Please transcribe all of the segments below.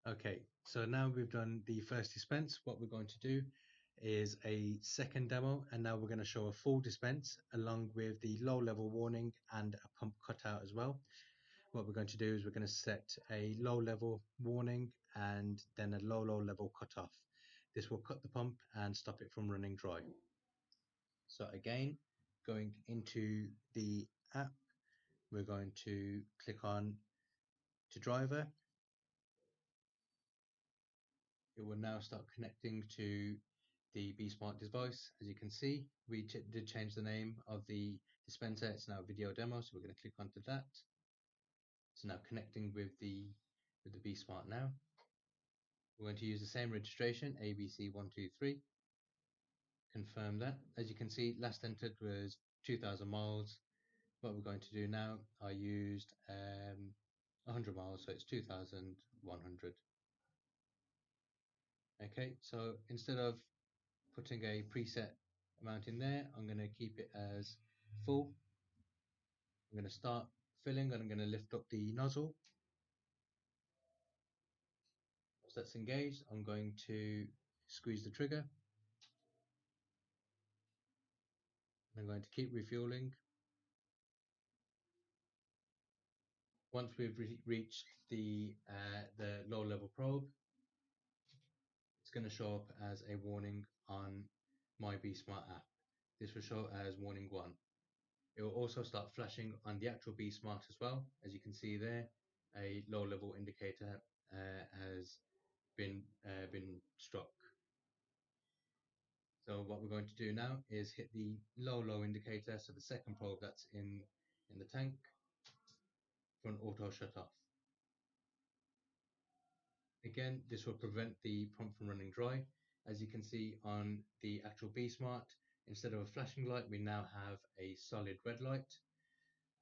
Okay, so now we've done the first dispense, what we're going to do is a second demo, and now we're going to show a full dispense along with the low level warning and a pump cutout as well. What we're going to do is we're going to set a low level warning and then a low level cutoff. This will cut the pump and stop it from running dry. So again, going into the app, we're going to click on to driver. It will now start connecting to the B.SMART device. As you can see, we did change the name of the dispenser. It's now video demo, so we're going to click onto that. It's now connecting with the B.SMART now. We're going to use the same registration, ABC123. Confirm that. As you can see, last entered was 2,000 miles. What we're going to do now, I used 100 miles, so it's 2,100. Okay, so instead of putting a preset amount in there, I'm going to keep it as full. I'm going to start filling and I'm going to lift up the nozzle. Once that's engaged, I'm going to squeeze the trigger. I'm going to keep refueling. Once we've reached the low level probe, it's going to show up as a warning on my B.SMART app. This will show as warning 1. It will also start flashing on the actual B.SMART as well. As you can see there, a low level indicator has been struck. So what we're going to do now is hit the low indicator, so the second probe that's in the tank, for an auto shut off. Again, this will prevent the pump from running dry. As you can see on the actual B.SMART, instead of a flashing light, we now have a solid red light.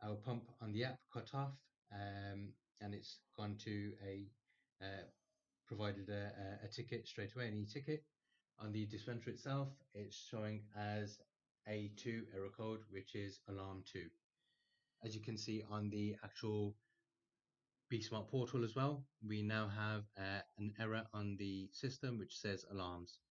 Our pump on the app cut off, and it's gone to provided a ticket straight away, an e-ticket. On the dispenser itself, it's showing as A2 error code, which is alarm 2. As you can see on the actual B.SMART portal as well, we now have an error on the system which says alarms.